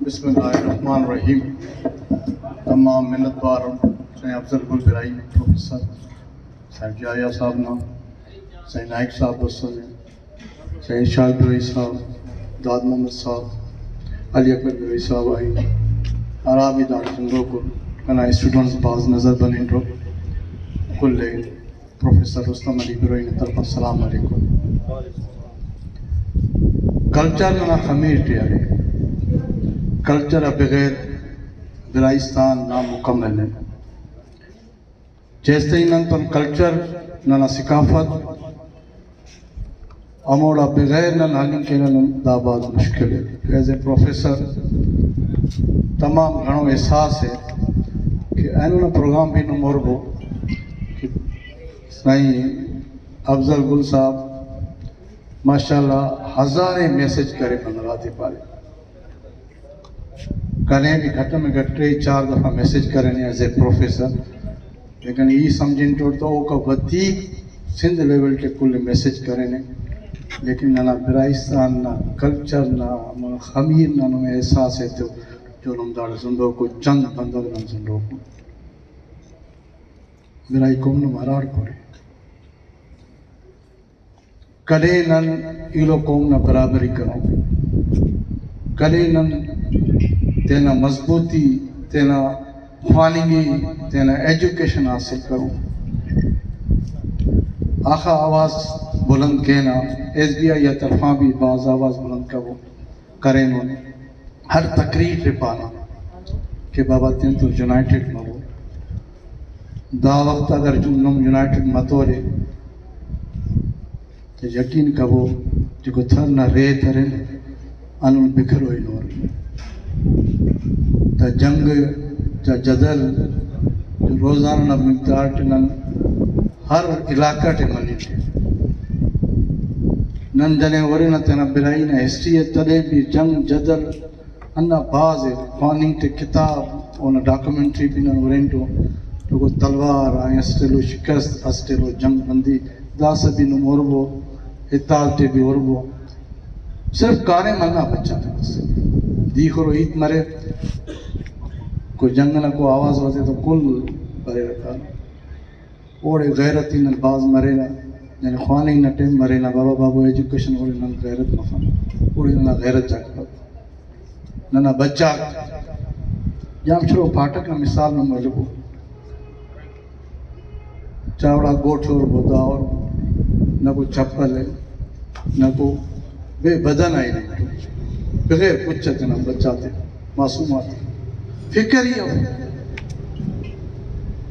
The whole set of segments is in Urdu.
بسم اللہ الرحمن الرحیم. تمام منت واروں سے افضل گل برائی پروفیسر صاحب جایا صاحب نام سے نائک صاحب دوستوں نے سے ارشاد برائی صاحب داد محمد صاحب علی اکبر برائی صاحب آئی عرابی دار زندوں کو کنا اسٹوڈنٹس باز نظر بنیں رو کل پروفیسر رستم علی برائی نے طرف السلام علیکم. کلچر نہ خمیر ٹیارے کلچر بغیر برائستان نامکمل ہے. جیسے ہی نن پر کلچر نہ ثقافت اموڑا بغیر نہ نالن کے نہ داباد مشکل ہے. ایز اے پروفیسر تمام گھنوں احساس ہے کہ اینو پروگرام بھی نو مربو کہ سائیں افضل گل صاحب ماشاءاللہ ہزاریں میسیج کرے بندراتے پارے کہیں بھی گھٹ میں گھٹ 3-4 دفعہ میسیج کریں ایز اے پروفیسر لیکن یہ سمجھیں تو وہ کا ودیک سندھ لیول کے کل میسیج کریں لیکن نہ برائستان نہ کلچر نہ خمیر نہ میں احساس ہے تو جو نمدار زندوں کو چند بندر نم زندوں کو برائی قوم نو مرار کرے کلے نن ایلو قوم نہ برابری کروں کلے نن تینا مضبوطی تینا خوانگی تینا ایجوکیشن حاصل کروں. آخا آواز بلند کہنا ایس بی آئی یا طرفاں بھی بعض آواز بلند کریں ہر تقریر پانا کہ بابا تین تو یونائٹڈ مرو دا وقت اگر جنم یونائٹڈ متورے تو یقین کبو جو تھر نہ رے ترن انہوں بکھر ہوئی نور تا جنگ تا جدل جو روزانہ نہ مقدار ٹنن ہر علاقہ ٹے منی ٹے نن جنے ورے نہ تینا برائی نہ ہسٹری تلے بھی جنگ جدل انہ باز ہے خوانی ٹے کتاب اونا ڈاکومنٹری بھی نہ ورین ٹو لوگو تلوار آئیں اسٹیلو شکست اسٹیلو جنگ بندی دا سبھی نو مربو اتال ٹے بھی وربو صرف کارے ملنا بچہ تھا بس دیکھ رو عید مرے کوئی جنگ نہ کو آواز ہوتے تو کل برے رکھا اوڑے غیرتی نہ باز مرے نہ یعنی خوانی نہ ٹیم مرے نہ بابا بابو ایجوکیشن اوڑے نہ غیرت مفہوم اوڑے نہ غیرت جاگ نہ بچہ جام شروع پھاٹک نہ مثال نہ مجبو چاوڑا گوٹھ اور بودا اور نہ کو چپل ہے نہ کو بے بدن آئی نہیں بغیر کچھ چتے نہ بچاتے معصومات فکر ہی ہو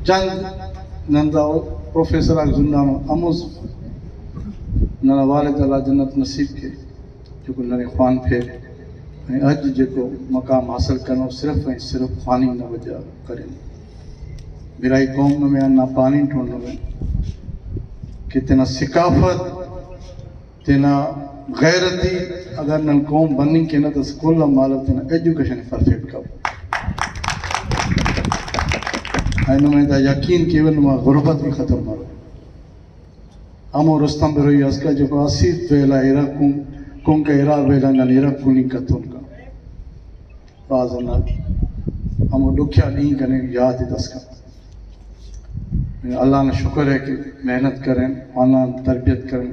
چند ننداؤ پروفیسر آگ زندانو اموز نہ والد اللہ جنت نصیب کے جو کہ ننے خوان پھیر اج جو کو مقام حاصل کرنا صرف خوانی نہ وجہ کریں برائی قوم میں نہ پانی ٹھونڈ میں کہ تینا ثقافت تینا غیرتی اگر نن قوم بننی کے نہ تو سکول مالب تینا ایجوکیشن پرفیکٹ کرو اینو میں دا یقین کیون ما غربت بھی ختم کرو امو رستم برائی اس کا جو آسیت ویلا ایرا کون کا ایرا ویلا نن ایرا کونی کتون کا باز اللہ امو دکھیا نہیں کرنے یاد ہی دس کا اللہ نے شکر ہے کہ محنت کریں خانہ تربیت کریں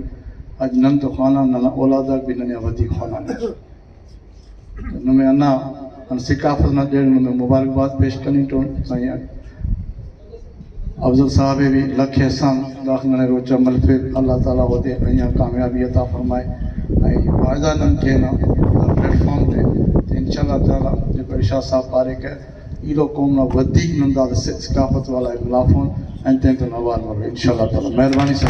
آج نن تو خانہ نہ اولادہ بھی ننے ودی خانہ نمیں انا ان ثقافت نہ دیر نمیں مبارکباد پیش کرنی تو سائیں افضل صاحب بھی لکھ احسان داخلہ روچہ ملفر اللہ تعالیٰ ہوتے ہیں کامیابی عطا فرمائے فائدہ نن کہنا پلیٹ فارم تے انشاءاللہ تعالیٰ جو ارشاد صاحب پارے کہ ایلو قوم نہ ودیک نندا ثقافت والا ملافون انتیں تو نوال مرو انشاءاللہ تعالیٰ مہربانی سے